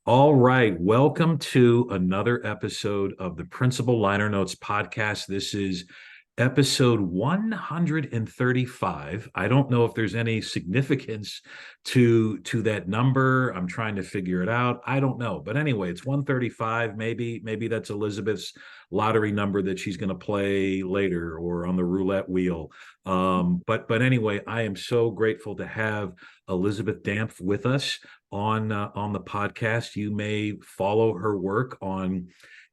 All right. Welcome to another episode of the Principal Liner Notes podcast. This is episode 135. I don't know if there's any significance to that number. I'm trying to figure it out. I don't know. But anyway, it's 135. Maybe that's Elizabeth's lottery number that she's going to play later or on the roulette wheel. But anyway, I am so grateful to have Elizabeth Dampf with us on the podcast. You may follow her work on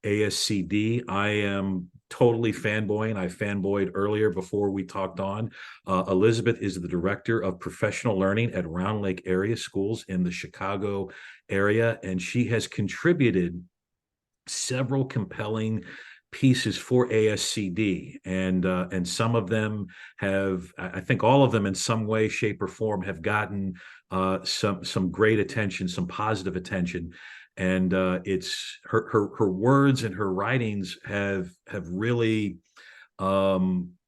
ASCD. I am totally fanboying. I fanboyed earlier before we talked on. Elizabeth is the director of professional learning at Round Lake area schools in the Chicago area, and she has contributed several compelling pieces for ASCD, and some of them have, I think, all of them in some way, shape, or form have gotten some great attention, some positive attention, and it's her words and her writings have really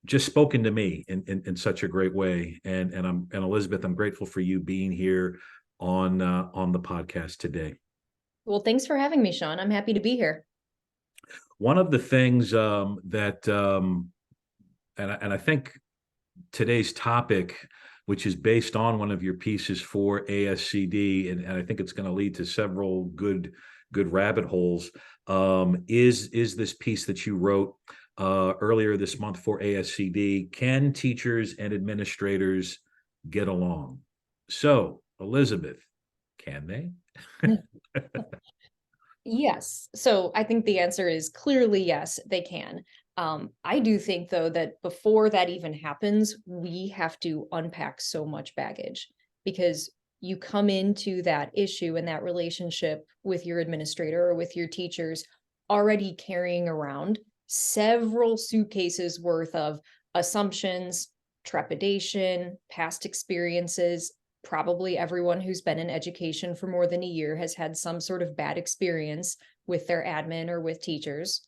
just spoken to me in such a great way. And Elizabeth, I'm grateful for you being here on the podcast today. Well, thanks for having me, Sean. I'm happy to be here. One of the things that and I think today's topic, which is based on one of your pieces for ASCD, and I think it's going to lead to several good rabbit holes, is this piece that you wrote earlier this month for ASCD. Can teachers and administrators get along? So, Elizabeth, can they? Yes. So I think the answer is clearly yes, they can. I do think, though, that before that even happens, we have to unpack so much baggage because you come into that issue and that relationship with your administrator or with your teachers already carrying around several suitcases worth of assumptions, trepidation, past experiences. Probably everyone who's been in education for more than a year has had some sort of bad experience with their admin or with teachers.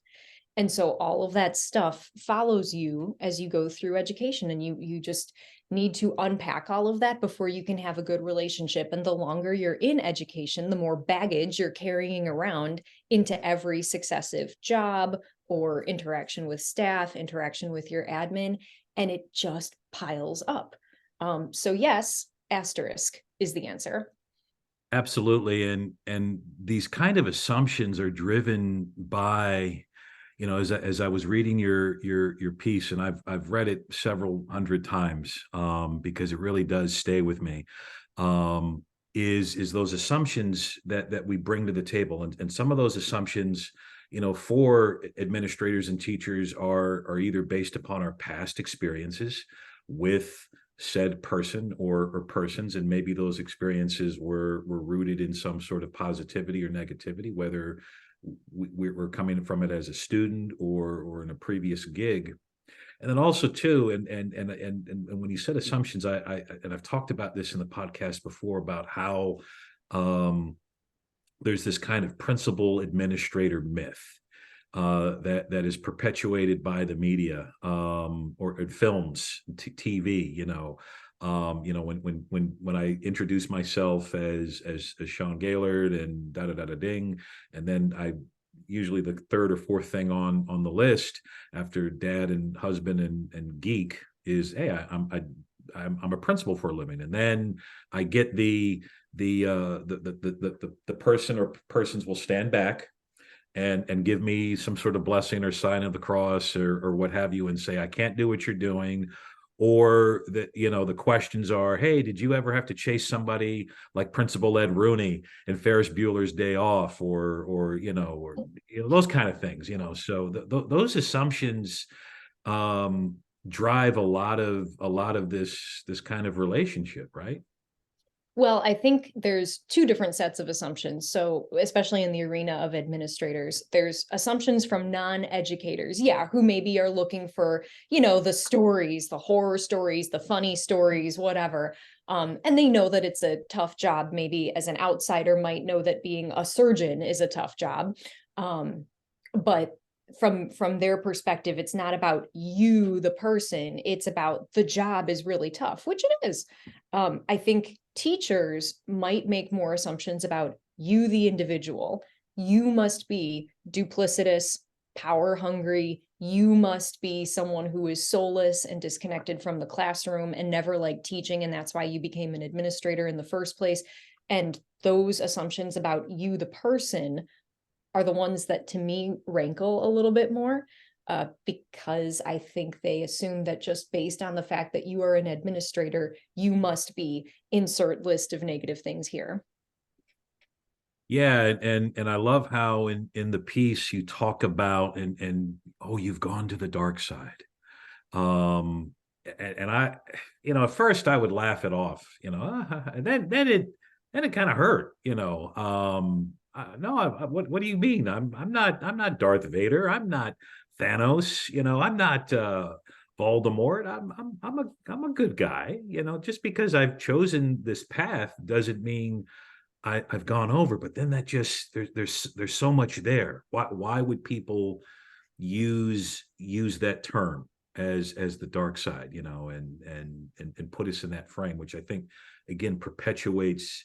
And so all of that stuff follows you as you go through education, and you just need to unpack all of that before you can have a good relationship. And the longer you're in education, the more baggage you're carrying around into every successive job or interaction with staff, interaction with your admin, and it just piles up. So yes, asterisk is the answer. Absolutely. And these kind of assumptions are driven by, as I was reading your piece, and I've read it several hundred times, because it really does stay with me. Is those assumptions that we bring to the table, and some of those assumptions, for administrators and teachers are either based upon our past experiences with said person or persons, and maybe those experiences were rooted in some sort of positivity or negativity, whether we're coming from it as a student or in a previous gig. And then also too, and when you said assumptions, and I've talked about this in the podcast before about how there's this kind of principal administrator myth that is perpetuated by the media, or films, TV. When I introduce myself as Sean Gaylord and da da da da ding, and then I usually the third or fourth thing on the list after dad and husband and geek is, hey, I'm a principal for a living, and then I get the person or persons will stand back and give me some sort of blessing or sign of the cross or what have you, and say I can't do what you're doing. Or that, the questions are, hey, did you ever have to chase somebody like Principal Ed Rooney in Ferris Bueller's Day Off, or those kind of things. So those assumptions drive a lot of this kind of relationship, right? Well, I think there's two different sets of assumptions. So, especially in the arena of administrators, there's assumptions from non-educators, yeah, who maybe are looking for, the stories, the horror stories, the funny stories, whatever. And they know that it's a tough job. Maybe as an outsider might know that being a surgeon is a tough job. But from their perspective, it's not about you, the person. It's about the job is really tough, which it is. I think teachers might make more assumptions about you, the individual, you must be duplicitous, power hungry. You must be someone who is soulless and disconnected from the classroom and never liked teaching. And that's why you became an administrator in the first place. And those assumptions about you, the person, are the ones that to me rankle a little bit more, because I think they assume that just based on the fact that you are an administrator, you must be insert list of negative things here. Yeah, and I love how in the piece you talk about and oh, you've gone to the dark side. And I, at first I would laugh it off, and then it kind of hurt, no, what do you mean? I'm not Darth Vader. I'm not Thanos. I'm not Voldemort. I'm a good guy. Just because I've chosen this path doesn't mean I've gone over. But then that just there's so much there. Why would people use that term as the dark side, and put us in that frame, which I think again perpetuates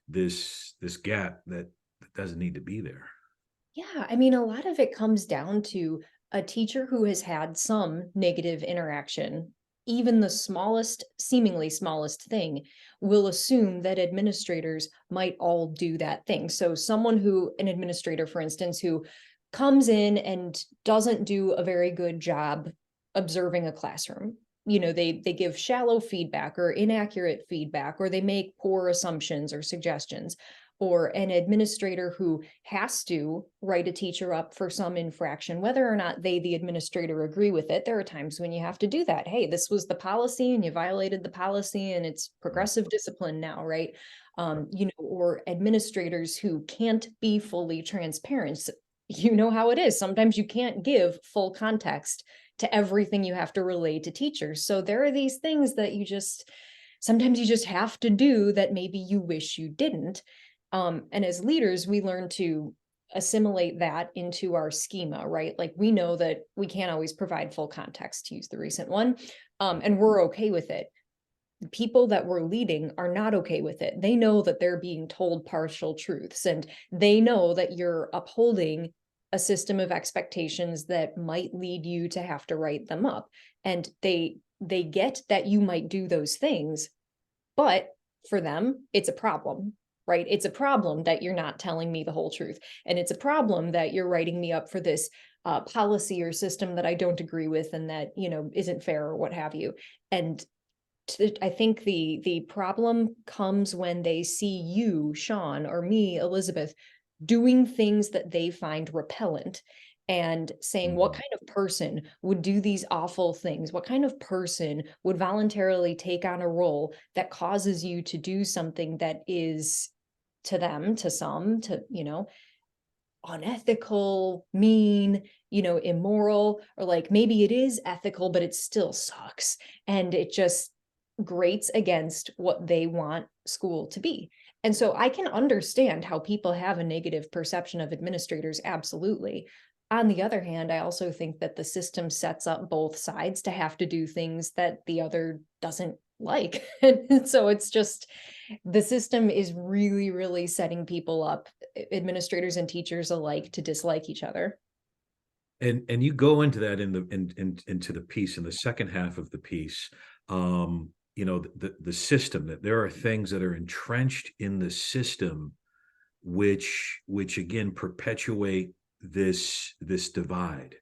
this gap that doesn't need to be there. Yeah, I mean, a lot of it comes down to a teacher who has had some negative interaction. Even the smallest, seemingly smallest thing will assume that administrators might all do that thing. So, an administrator, for instance, who comes in and doesn't do a very good job observing a classroom. They give shallow feedback or inaccurate feedback, or they make poor assumptions or suggestions, or an administrator who has to write a teacher up for some infraction, whether or not they, the administrator, agree with it. There are times when you have to do that. Hey, this was the policy and you violated the policy and it's progressive discipline now, right? Or administrators who can't be fully transparent. You know how it is. Sometimes you can't give full context to everything you have to relay to teachers. So there are these things that sometimes you just have to do that maybe you wish you didn't. And as leaders, we learn to assimilate that into our schema, right? Like we know that we can't always provide full context, to use the recent one, and we're okay with it. The people that we're leading are not okay with it. They know that they're being told partial truths, and they know that you're upholding a system of expectations that might lead you to have to write them up. And they get that you might do those things, but for them, it's a problem, right? It's a problem that you're not telling me the whole truth. And it's a problem that you're writing me up for this policy or system that I don't agree with and that, isn't fair or what have you. And I think the problem comes when they see you, Sean, or me, Elizabeth, doing things that they find repellent and saying, what Mhm. kind of person would do these awful things? What kind of person would voluntarily take on a role that causes you to do something that is, to them, to some, unethical, mean, immoral, or like maybe it is ethical, but it still sucks. And it just grates against what they want school to be. And so I can understand how people have a negative perception of administrators, absolutely. On the other hand, I also think that the system sets up both sides to have to do things that the other doesn't like. And so it's just the system is really, really setting people up, administrators and teachers alike, to dislike each other. And you go into that into the piece in the second half of the piece. The system, that there are things that are entrenched in the system which again perpetuate this divide.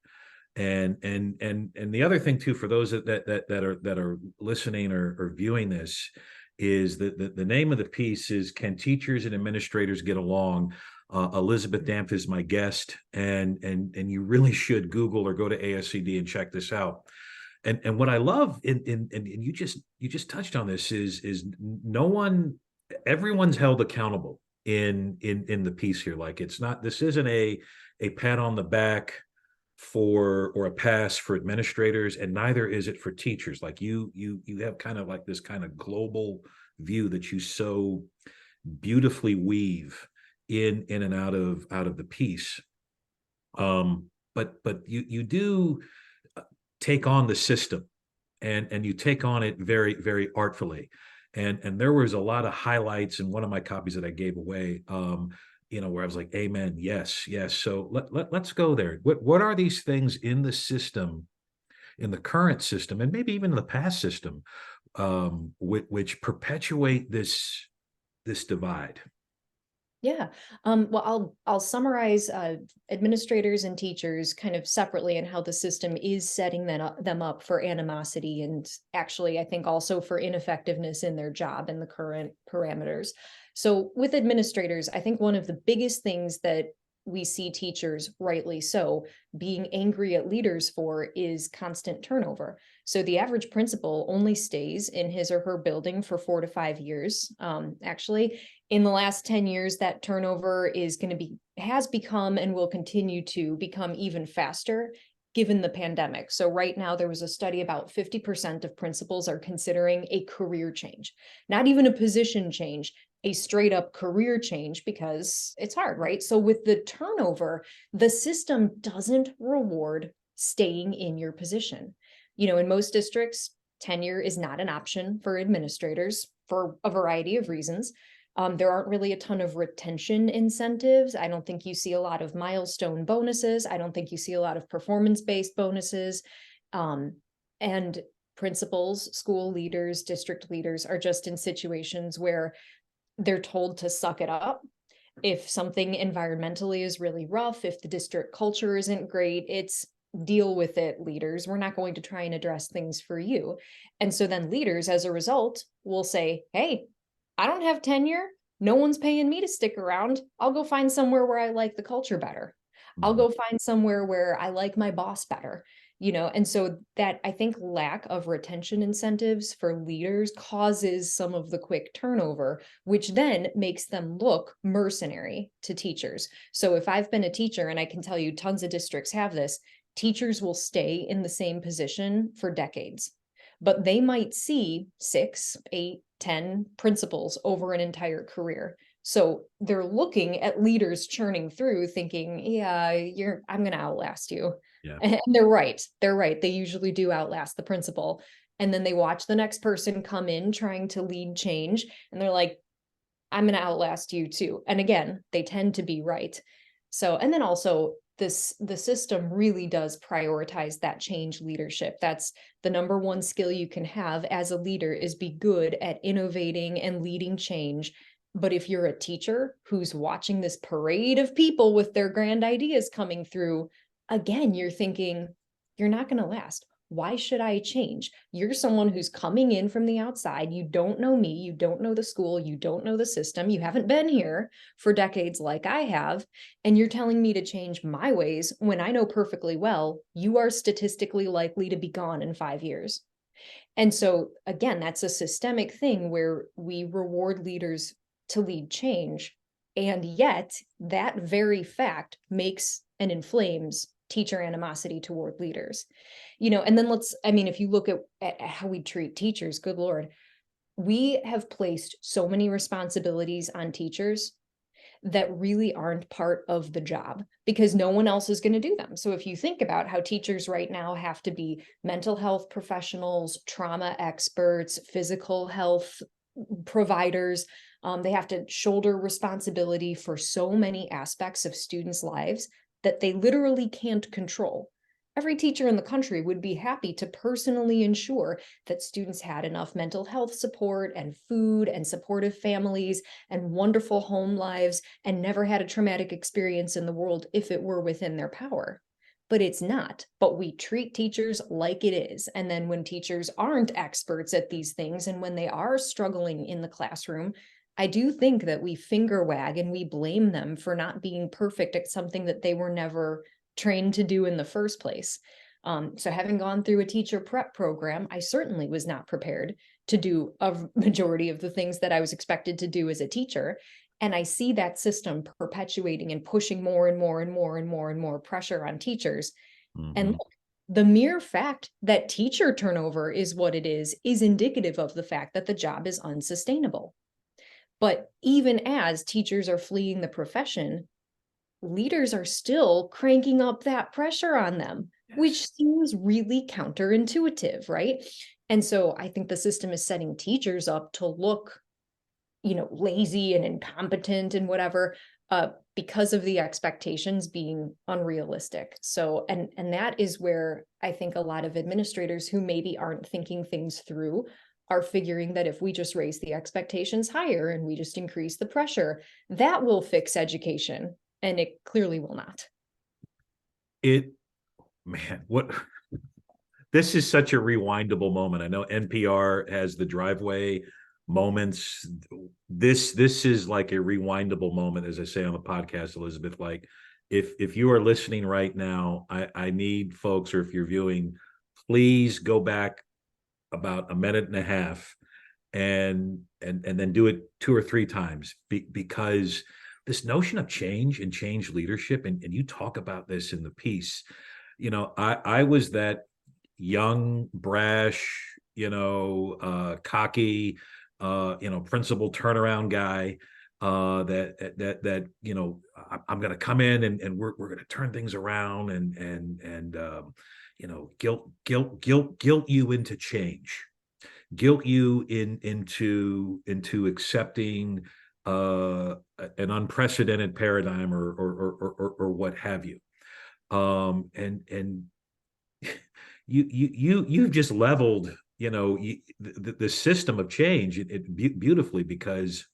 And the other thing too, for those that are listening or viewing this, is that the name of the piece is "Can Teachers and Administrators Get Along?" Elizabeth Dampf is my guest, and you really should Google or go to ASCD and check this out. And what I love and you just touched on this is no one, everyone's held accountable in the piece here. Like, it's not, this isn't a pat on the back for, or a pass for administrators, and neither is it for teachers. Like, you have kind of like this kind of global view that you so beautifully weave in and out of the piece. But you do take on the system, and you take on it very, very artfully. And there was a lot of highlights in one of my copies that I gave away, where I was like, amen, yes, yes. So let's go there. What are these things in the system, in the current system, and maybe even the past system, which perpetuate this divide? Yeah. Well, I'll summarize administrators and teachers kind of separately and how the system is setting them up for animosity, and actually, I think also for ineffectiveness in their job in the current parameters. So with administrators, I think one of the biggest things that we see teachers, rightly so, being angry at leaders for is constant turnover. So the average principal only stays in his or her building for 4 to 5 years. Actually, in the last 10 years, that turnover has become and will continue to become even faster given the pandemic. So right now there was a study about 50% of principals are considering a career change, not even a position change, a straight up career change, because it's hard, right? So with the turnover, the system doesn't reward staying in your position. In most districts, tenure is not an option for administrators for a variety of reasons. There aren't really a ton of retention incentives. I don't think you see a lot of milestone bonuses. I don't think you see a lot of performance-based bonuses. And principals, school leaders, district leaders are just in situations where they're told to suck it up. If something environmentally is really rough, if the district culture isn't great, it's deal with it, leaders. We're not going to try and address things for you. And so then leaders, as a result, will say, hey, I don't have tenure. No one's paying me to stick around. I'll go find somewhere where I like the culture better. I'll Mhm. go find somewhere where I like my boss better. And so that, I think, lack of retention incentives for leaders causes some of the quick turnover, which then makes them look mercenary to teachers. So if I've been a teacher, and I can tell you tons of districts have this, teachers will stay in the same position for decades, but they might see 6, 8, 10 principals over an entire career. So they're looking at leaders churning through thinking, yeah, I'm going to outlast you. Yeah. And they're right. They're right. They usually do outlast the principal. And then they watch the next person come in trying to lead change. And they're like, I'm going to outlast you too. And again, they tend to be right. So, and then also the system really does prioritize that change leadership. That's the number one skill you can have as a leader, is be good at innovating and leading change. But if you're a teacher who's watching this parade of people with their grand ideas coming through, again, you're thinking, you're not going to last. Why should I change? You're someone who's coming in from the outside. You don't know me. You don't know the school. You don't know the system. You haven't been here for decades like I have. And you're telling me to change my ways when I know perfectly well you are statistically likely to be gone in 5 years. And so, again, that's a systemic thing where we reward leaders to lead change. And yet, that very fact makes and inflames teacher animosity toward leaders. And then if you look at how we treat teachers, good Lord, we have placed so many responsibilities on teachers that really aren't part of the job because no one else is going to do them. So if you think about how teachers right now have to be mental health professionals, trauma experts, physical health providers, they have to shoulder responsibility for so many aspects of students' lives that they literally can't control. Every teacher in the country would be happy to personally ensure that students had enough mental health support and food and supportive families and wonderful home lives and never had a traumatic experience in the world if it were within their power. But it's not. But we treat teachers like it is. And then when teachers aren't experts at these things and when they are struggling in the classroom, I do think that we finger wag and we blame them for not being perfect at something that they were never trained to do in the first place. So having gone through a teacher prep program, I certainly was not prepared to do a majority of the things that I was expected to do as a teacher. And I see that system perpetuating and pushing more and more and more and more and more pressure on teachers. And Mhm. look, the mere fact that teacher turnover is what it is indicative of the fact that the job is unsustainable. But even as teachers are fleeing the profession, leaders are still cranking up that pressure on them, Yes. which seems really counterintuitive, right? And so I think the system is setting teachers up to look, lazy and incompetent and whatever, because of the expectations being unrealistic. So, and that is where I think a lot of administrators who maybe aren't thinking things through are figuring that if we just raise the expectations higher and we just increase the pressure, that will fix education. And it clearly will not. It, man, what this is such a rewindable moment. I know NPR has the driveway moments. This is like a rewindable moment, as I say on the podcast, Elizabeth. Like, if you are listening right now, I need folks, or if you're viewing, please go back about a minute and a half and then do it 2 or 3 times, because this notion of change and change leadership, and you talk about this in the piece. I was that young, brash, cocky, principal turnaround guy, I'm going to come in and we're going to turn things around and guilt you into change, guilt you into accepting an unprecedented paradigm, or what have you. And you've just leveled, the system of change beautifully, because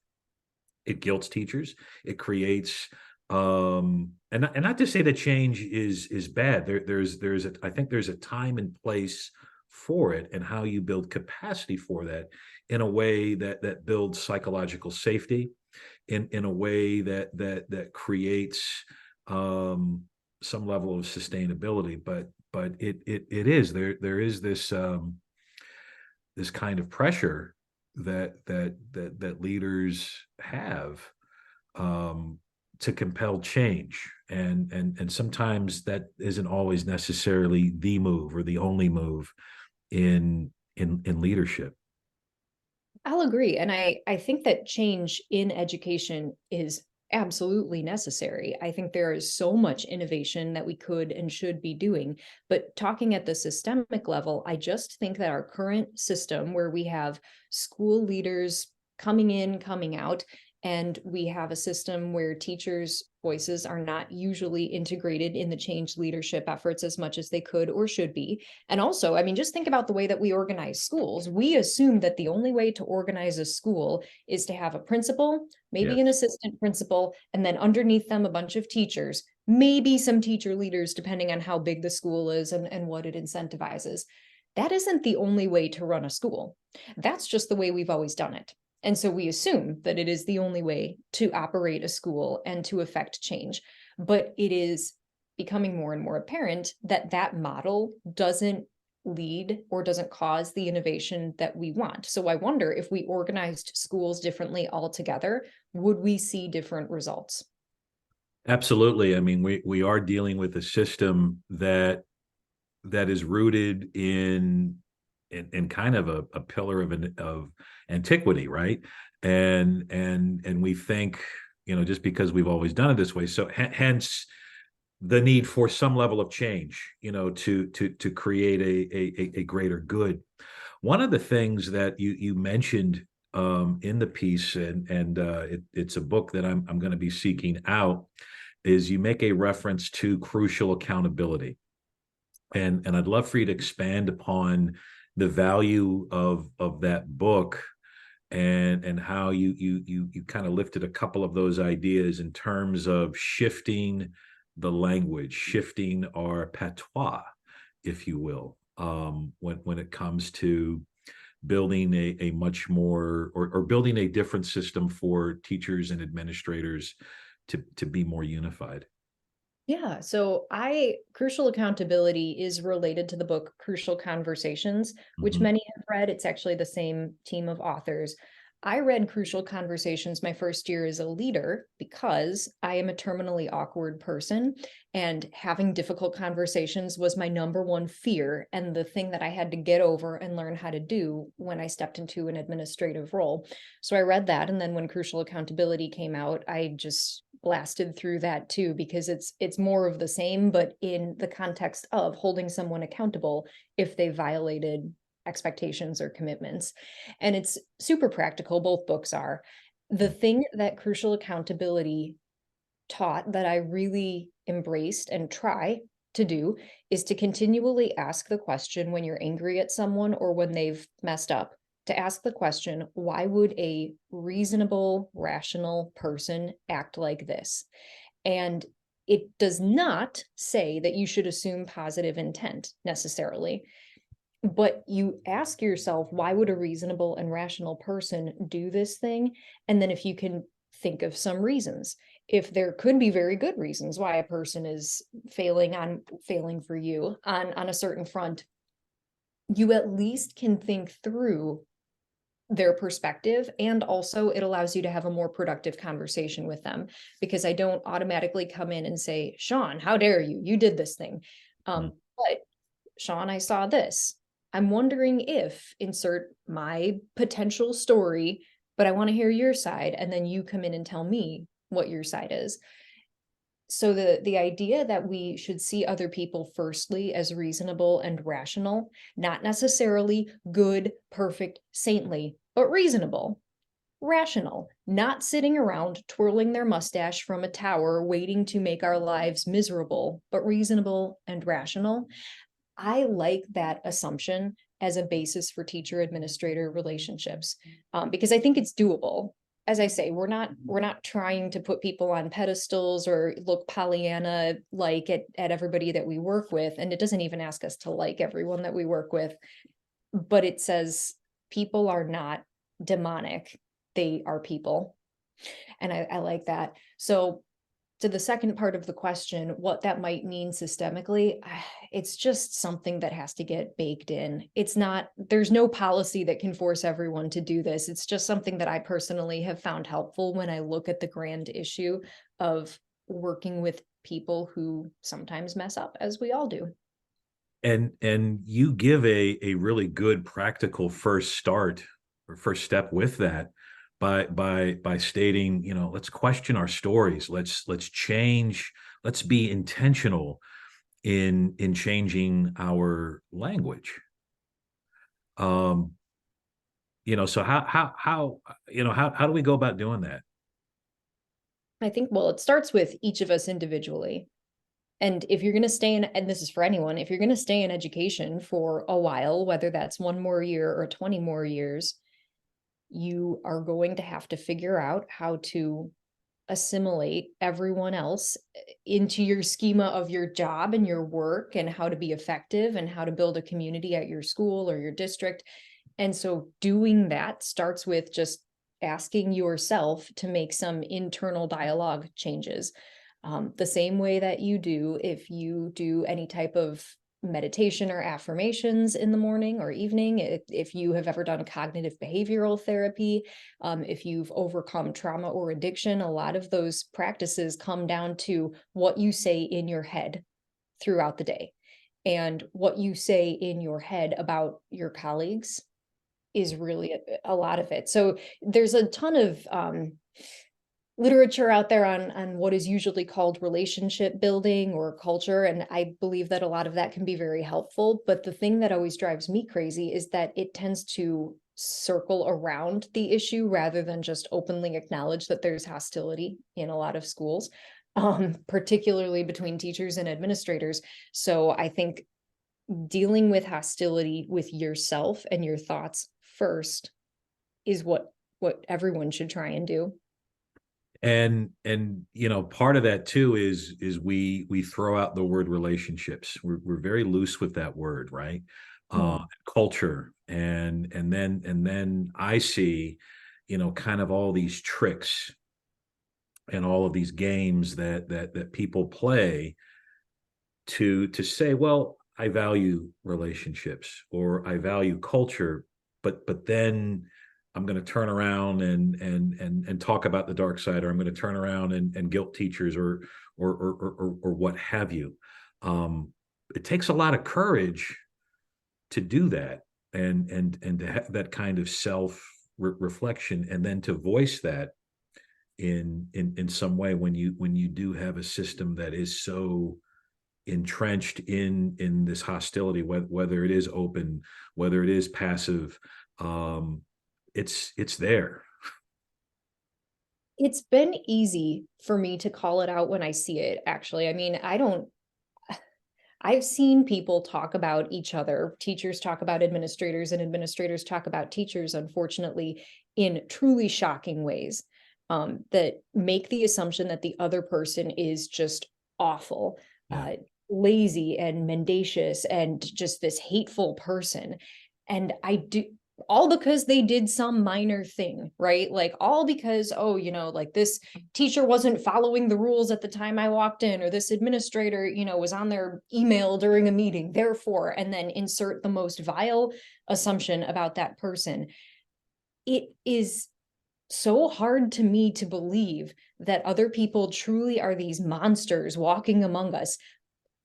it guilts teachers. It creates, and not to say that change is bad. I think there's a time and place for it, and how you build capacity for that in a way that builds psychological safety, in a way that creates some level of sustainability. But there is this kind of pressure that leaders have, to compel change, and sometimes that isn't always necessarily the move or the only move in leadership. I'll agree. And I think that change in education is absolutely necessary. I think there is so much innovation that we could and should be doing. But talking at the systemic level, I just think that our current system, where we have school leaders coming in, coming out, and we have a system where teachers' voices are not usually integrated in the change leadership efforts as much as they could or should be. And also, I mean, just think about the way that we organize schools. We assume that the only way to organize a school is to have a principal, maybe an Yes. assistant principal, and then underneath them a bunch of teachers, maybe some teacher leaders, depending on how big the school is and what it incentivizes. That isn't the only way to run a school. That's just the way we've always done it. And so we assume that it is the only way to operate a school and to affect change. But it is becoming more and more apparent that that model doesn't lead or doesn't cause the innovation that we want. So I wonder, if we organized schools differently altogether, would we see different results? Absolutely. I mean, we are dealing with a system that is rooted in kind of a pillar of antiquity, right? And we think, just because we've always done it this way, so hence the need for some level of change, to create a greater good. One of the things that you mentioned in the piece, and it's a book that I'm going to be seeking out, is you make a reference to crucial accountability. And I'd love for you to expand upon the value of that book, and how you kind of lifted a couple of those ideas in terms of shifting the language, shifting our patois, if you will, when it comes to building a much more, or building a different system for teachers and administrators to be more unified. Yeah, so Crucial Accountability is related to the book Crucial Conversations, which Mhm. many have read. It's actually the same team of authors. I read Crucial Conversations my first year as a leader because I am a terminally awkward person, and having difficult conversations was my number one fear and the thing that I had to get over and learn how to do when I stepped into an administrative role. So I read that, and then when Crucial Accountability came out, I just blasted through that too, because it's more of the same, but in the context of holding someone accountable if they violated expectations or commitments. And it's super practical. Both books are. The thing that Crucial Accountability taught that I really embraced and try to do is to continually ask the question when you're angry at someone or when they've messed up, to ask the question, why would a reasonable, rational person act like this? And it does not say that you should assume positive intent necessarily, but you ask yourself, why would a reasonable and rational person do this thing? And then if you can think of some reasons, if there could be very good reasons why a person is failing for you on a certain front, you at least can think through their perspective, and also it allows you to have a more productive conversation with them, because I don't automatically come in and say, Sean, how dare you, you did this thing. But Sean, I saw this. I'm wondering if, insert my potential story, but I want to hear your side, and then you come in and tell me what your side is. So the idea that we should see other people firstly as reasonable and rational, not necessarily good, perfect, saintly, but reasonable, rational, not sitting around twirling their mustache from a tower waiting to make our lives miserable, but reasonable and rational. I like that assumption as a basis for teacher administrator relationships, because I think it's doable. As I say, we're not trying to put people on pedestals or look Pollyanna like at everybody that we work with, and it doesn't even ask us to like everyone that we work with, but it says people are not demonic; they are people, and I like that. So to the second part of the question, what that might mean systemically, it's just something that has to get baked in. It's not, there's no policy that can force everyone to do this. It's just something that I personally have found helpful when I look at the grand issue of working with people who sometimes mess up, as we all do. And you give a really good practical first start or first step with that by stating, let's question our stories, let's change, let's be intentional in changing our language. So how do we go about doing that? I think, well, it starts with each of us individually. And if you're going to stay in, and this is for anyone, if you're going to stay in education for a while, whether that's 1 more year or 20 more years, you are going to have to figure out how to assimilate everyone else into your schema of your job and your work, and how to be effective and how to build a community at your school or your district. And so doing that starts with just asking yourself to make some internal dialogue changes. The same way that you do if you do any type of meditation or affirmations in the morning or evening, if you have ever done cognitive behavioral therapy, if you've overcome trauma or addiction, a lot of those practices come down to what you say in your head throughout the day. And what you say in your head about your colleagues is really a lot of it. So there's a ton of literature out there on what is usually called relationship building or culture, and I believe that a lot of that can be very helpful. But the thing that always drives me crazy is that it tends to circle around the issue rather than just openly acknowledge that there's hostility in a lot of schools, particularly between teachers and administrators. So I think dealing with hostility with yourself and your thoughts first is what everyone should try and do. And part of that too is we throw out the word relationships. We're very loose with that word, right? Culture, and then I see kind of all these tricks and all of these games that people play to say, well, I value relationships or I value culture, but then I'm going to turn around and talk about the dark side, or I'm going to turn around and guilt teachers or what have you. It takes a lot of courage to do that, and to have that kind of self reflection, and then to voice that in some way when you do have a system that is so entrenched in this hostility, whether it is open, whether it is passive. It's there. It's been easy for me to call it out when I see it, actually. I mean, I've seen people talk about each other, teachers talk about administrators, and administrators talk about teachers, unfortunately, in truly shocking ways, that make the assumption that the other person is just awful, Yeah. lazy and mendacious and just this hateful person. And I do, all because they did some minor thing, right? Like, all because, oh, like this teacher wasn't following the rules at the time I walked in, or this administrator, was on their email during a meeting, therefore, and then insert the most vile assumption about that person. It is so hard to me to believe that other people truly are these monsters walking among us,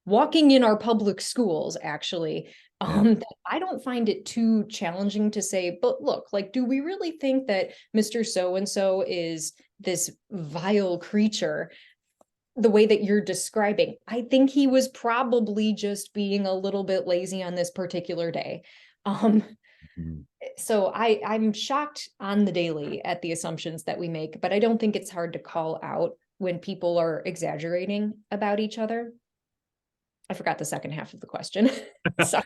walking in our public schools, actually. Yeah. I don't find it too challenging to say, but look, like, do we really think that Mr. So and so is this vile creature the way that you're describing? I think he was probably just being a little bit lazy on this particular day. Um, Mhm. so I'm shocked on the daily at the assumptions that we make, but I don't think it's hard to call out when people are exaggerating about each other. I forgot the second half of the question. Sorry.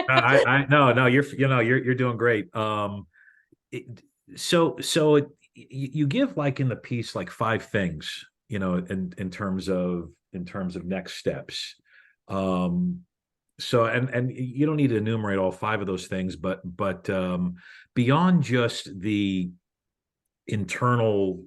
I no, no, you're doing great. It, you give, like, in the piece, like, five things, in terms of next steps. Um, and you don't need to enumerate all five of those things, but beyond just the internal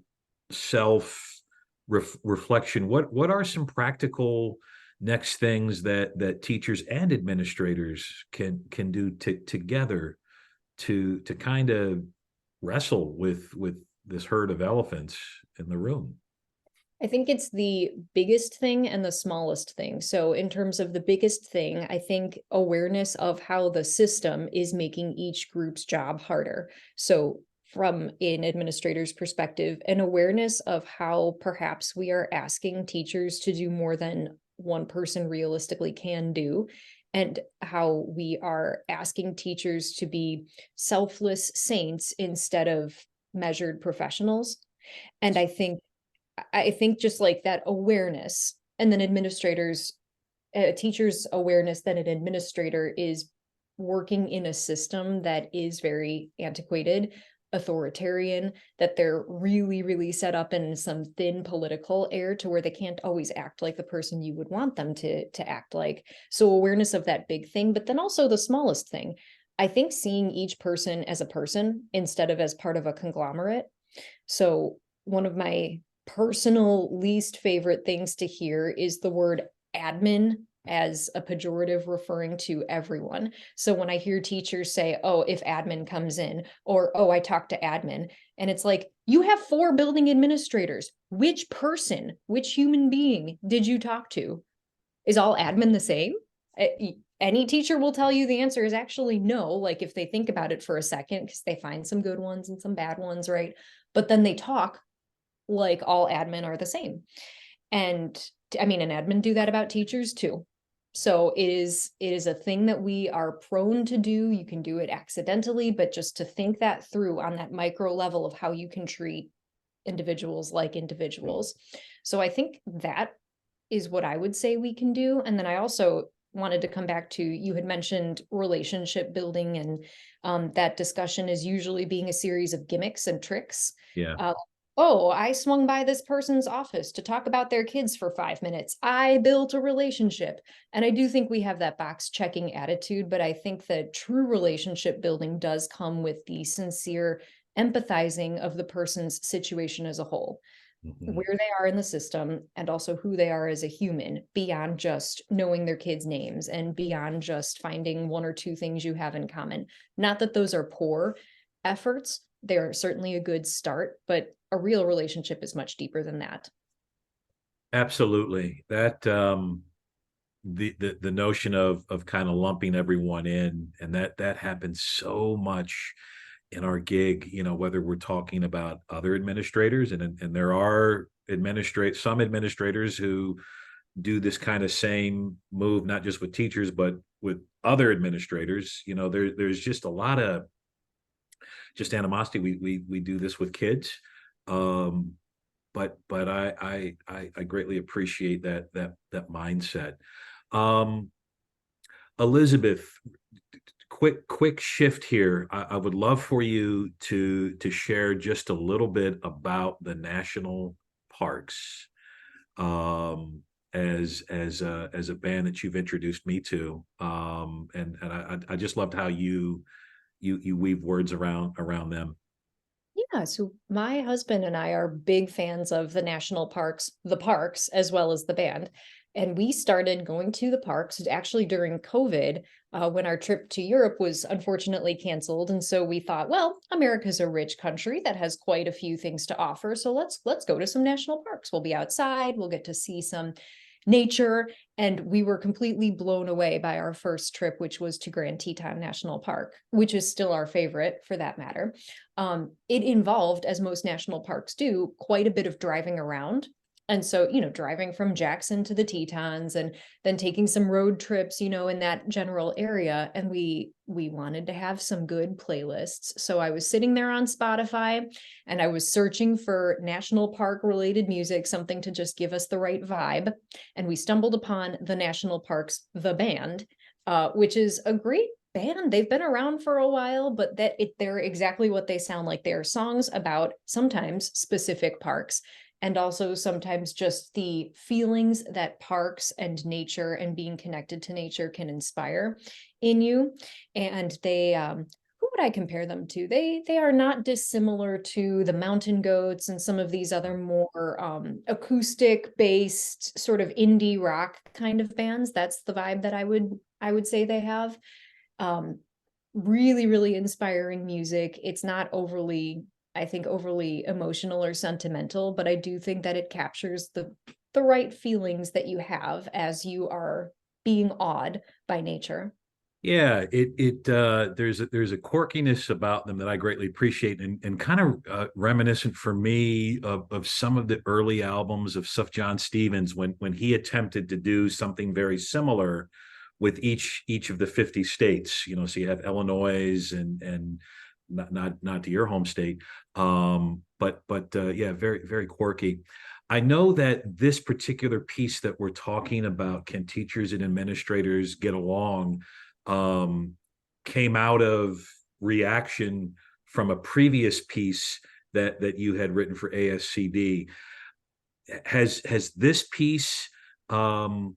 self reflection, what are some practical next things that teachers and administrators can do together to kind of wrestle with this herd of elephants in the room? I think it's the biggest thing and the smallest thing. So, in terms of the biggest thing, I think awareness of how the system is making each group's job harder. So, from an administrator's perspective, an awareness of how perhaps we are asking teachers to do more than one person realistically can do, and how we are asking teachers to be selfless saints instead of measured professionals. And I think just like that awareness, and then administrators, teachers' awareness that an administrator is working in a system that is very antiquated, authoritarian, that they're really, really set up in some thin political air to where they can't always act like the person you would want them to act like. So awareness of that big thing, but then also the smallest thing. I think seeing each person as a person instead of as part of a conglomerate. So one of my personal least favorite things to hear is the word admin as a pejorative referring to everyone. So when I hear teachers say, oh, if admin comes in, or oh, I talked to admin, and it's like, you have 4 building administrators. Which person, which human being did you talk to? Is all admin the same? Any teacher will tell you the answer is actually no, like if they think about it for a second, because they find some good ones and some bad ones, right? But then they talk like all admin are the same. And I mean, and admin do that about teachers too. So it is a thing that we are prone to do. You can do it accidentally, but just to think that through on that micro level of how you can treat individuals like individuals. So I think that is what I would say we can do. And then I also wanted to come back to, you had mentioned relationship building, and that discussion is usually being a series of gimmicks and tricks. Yeah. Uh, oh, I swung by this person's office to talk about their kids for 5 minutes. I built a relationship. And I do think we have that box checking attitude, but I think that true relationship building does come with the sincere empathizing of the person's situation as a whole, Mhm. where they are in the system, and also who they are as a human, beyond just knowing their kids' names and beyond just finding one or two things you have in common. Not that those are poor efforts, they're certainly a good start, but a real relationship is much deeper than that. Absolutely. That the notion of kind of lumping everyone in, and that happens so much in our gig, whether we're talking about other administrators, and there are some administrators who do this kind of same move, not just with teachers, but with other administrators. There's just a lot of just animosity. We do this with kids. Um, but I greatly appreciate that mindset. Um, Elizabeth, quick shift here. I would love for you to share just a little bit about the national parks, as a band that you've introduced me to, and I just loved how you weave words around them. Yeah, so my husband and I are big fans of the national parks, the parks, as well as the band. And we started going to the parks actually during COVID, when our trip to Europe was unfortunately canceled. And so we thought, well, America's a rich country that has quite a few things to offer. So let's go to some national parks. We'll be outside, we'll get to see some nature. And we were completely blown away by our first trip, which was to Grand Teton National Park, which is still our favorite for that matter. It involved, as most national parks do, quite a bit of driving around. And so, driving from Jackson to the Tetons and then taking some road trips, in that general area. And we wanted to have some good playlists. So I was sitting there on Spotify and I was searching for national park related music, something to just give us the right vibe. And we stumbled upon the National Parks, the band, which is a great band. They've been around for a while, but they're exactly what they sound like. They're songs about sometimes specific parks, and also sometimes just the feelings that parks and nature and being connected to nature can inspire in you. And who would I compare them to? They are not dissimilar to the Mountain Goats and some of these other more acoustic based sort of indie rock kind of bands. That's the vibe that I would say they have. um Really, really inspiring music. It's not overly, I think, overly emotional or sentimental, but I do think that it captures the right feelings that you have as you are being awed by nature. Yeah, there's a quirkiness about them that I greatly appreciate, and kind of reminiscent for me of some of the early albums of stuff John Stevens, when he attempted to do something very similar with each of the 50 states. So you have Illinois and not to your home state, but yeah, very very quirky. I know that this particular piece that we're talking about, can teachers and administrators get along, um, came out of reaction from a previous piece that you had written for ASCD. Has this piece compelled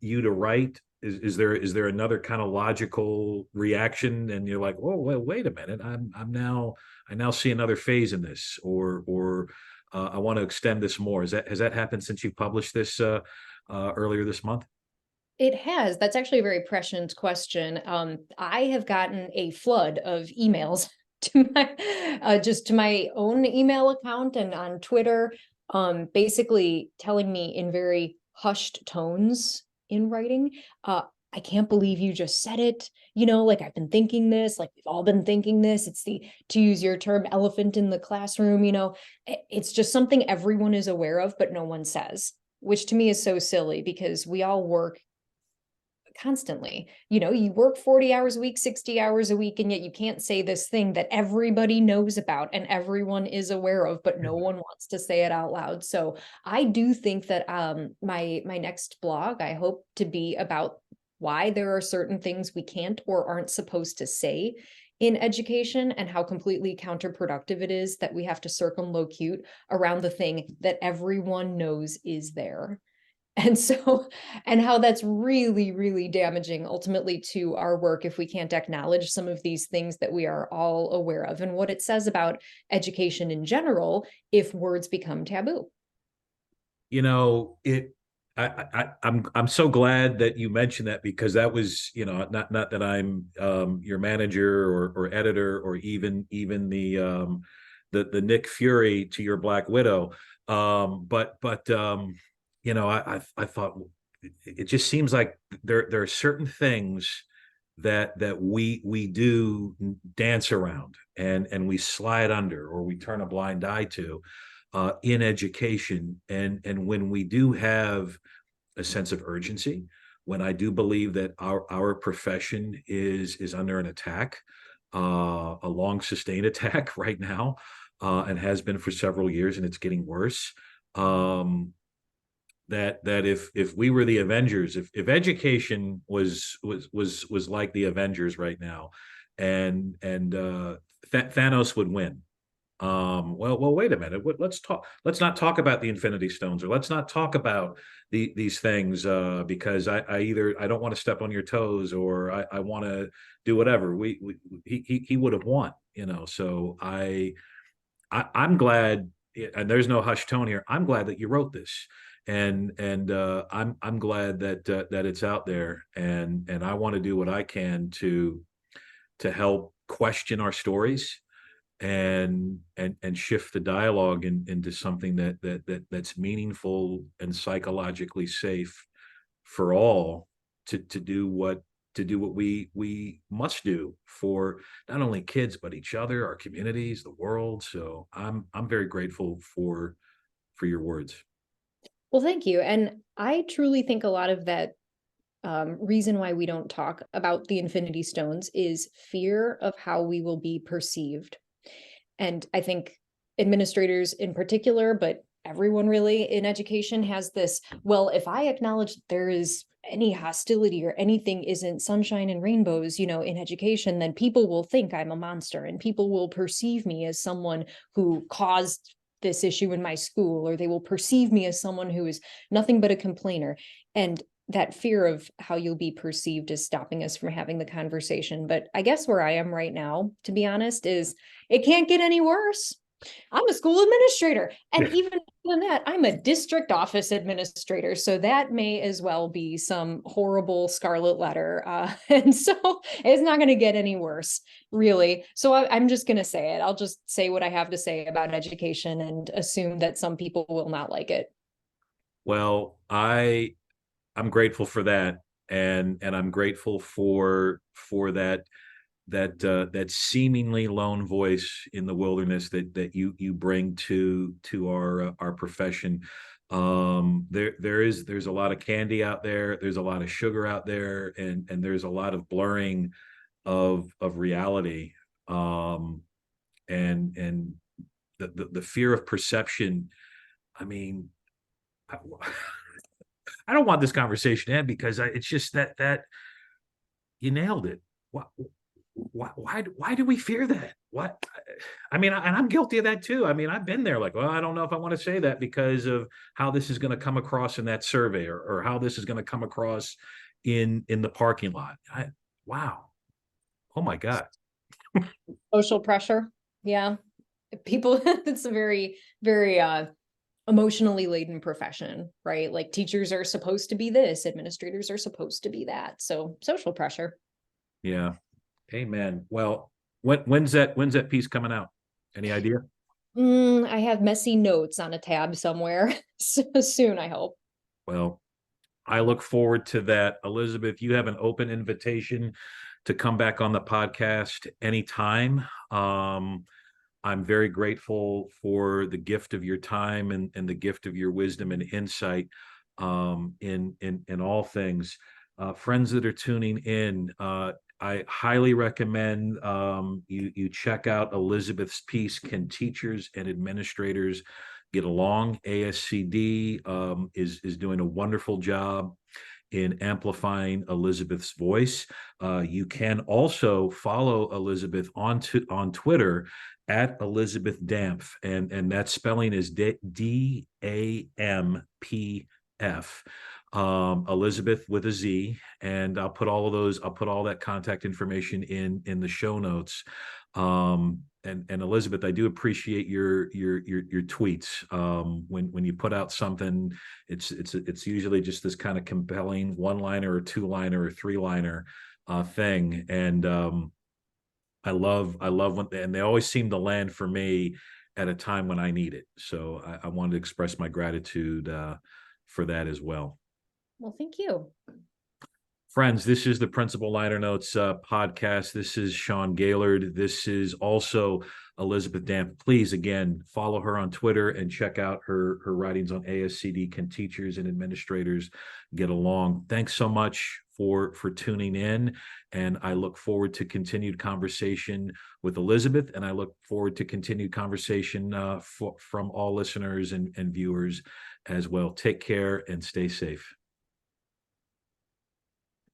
you to write? Is there another kind of logical reaction, and you're like, oh well, wait a minute, I now see another phase in this, or I want to extend this more. Has that happened since you published this earlier this month? It has. That's actually a very prescient question. I have gotten a flood of emails to my own email account and on Twitter, basically telling me in very hushed tones in writing, I can't believe you just said it. Like I've been thinking this, like we've all been thinking this. It's to use your term, elephant in the classroom. It's just something everyone is aware of, but no one says, which to me is so silly because we all work constantly. You work 40 hours a week, 60 hours a week, and yet you can't say this thing that everybody knows about and everyone is aware of, but no one wants to say it out loud. So I do think that my next blog, I hope to be about why there are certain things we can't or aren't supposed to say in education, and how completely counterproductive it is that we have to circumlocute around the thing that everyone knows is there. And so, and how that's really, really damaging ultimately to our work if we can't acknowledge some of these things that we are all aware of, and what it says about education in general if words become taboo. It I'm so glad that you mentioned that, because that was, not that I'm your manager or editor, or even the Nick Fury to your Black Widow. But I thought it just seems like there are certain things that we do dance around, and we slide under, or we turn a blind eye to. in education. And when we do have a sense of urgency, when I do believe that our profession is under an attack, a long sustained attack right now, and has been for several years, and it's getting worse. That if we were the Avengers, if education was like the Avengers right now, and Thanos would win. Well, wait a minute. Let's talk. Let's not talk about the Infinity Stones, or let's not talk about these things, because I don't want to step on your toes, or I want to do whatever. He would have won, So I'm glad, and there's no hush tone here. I'm glad that you wrote this, and I'm glad that it's out there, and I want to do what I can to help question our stories, and shift the dialogue into something that's meaningful and psychologically safe for all, to do what we must do for not only kids but each other, our communities, the world. So I'm very grateful for your words. Well, thank you. And I truly think a lot of that reason why we don't talk about the Infinity Stones is fear of how we will be perceived. And I think administrators in particular, but everyone really in education has this, well, if I acknowledge there is any hostility or anything isn't sunshine and rainbows, in education, then people will think I'm a monster and people will perceive me as someone who caused this issue in my school, or they will perceive me as someone who is nothing but a complainer. And that fear of how you'll be perceived is stopping us from having the conversation. But I guess where I am right now, to be honest, is it can't get any worse. I'm a school administrator. And even than that, I'm a district office administrator. So that may as well be some horrible scarlet letter. And so it's not going to get any worse, really. So I'm just going to say it. I'll just say what I have to say about education and assume that some people will not like it. Well, I'm grateful for that, and I'm grateful for that seemingly lone voice in the wilderness that you bring to our profession. There's a lot of candy out there. There's a lot of sugar out there, and there's a lot of blurring of reality. And the fear of perception. I mean, I don't want this conversation to end, because it's just that you nailed it. Why do we fear that? What? I mean, and I'm guilty of that too. I mean, I've been there, like, well, I don't know if I want to say that because of how this is going to come across in that survey, or how this is going to come across in the parking lot. Wow. Oh my God. Social pressure. Yeah. People, it's a very, very emotionally laden profession, right? Like teachers are supposed to be this, administrators are supposed to be that. So social pressure. Yeah. Amen. Well, when's that piece coming out? Any idea? I have messy notes on a tab somewhere. Soon, I hope. Well, I look forward to that. Elizabeth, you have an open invitation to come back on the podcast anytime. I'm very grateful for the gift of your time, and the gift of your wisdom and insight, in all things. Friends that are tuning in, I highly recommend, you check out Elizabeth's piece. Can teachers and administrators get along? ASCD is doing a wonderful job in amplifying Elizabeth's voice. You can also follow Elizabeth on Twitter at Elizabeth Dampf, and that spelling is DAMPF. Elizabeth with a Z, and I'll put all that contact information in the show notes. And Elizabeth, I do appreciate your tweets. When you put out something, it's usually just this kind of compelling one-liner or two-liner or three-liner thing. And I love when, and they always seem to land for me at a time when I need it. So I wanted to express my gratitude for that as well. Well, thank you. Friends, this is the Principal Liner Notes podcast. This is Sean Gaylord. This is also Elizabeth Dampf. Please, again, follow her on Twitter and check out her writings on ASCD. Can teachers and administrators get along? Thanks so much for tuning in, and I look forward to continued conversation with Elizabeth, and I look forward to continued conversation from all listeners and viewers as well. Take care and stay safe.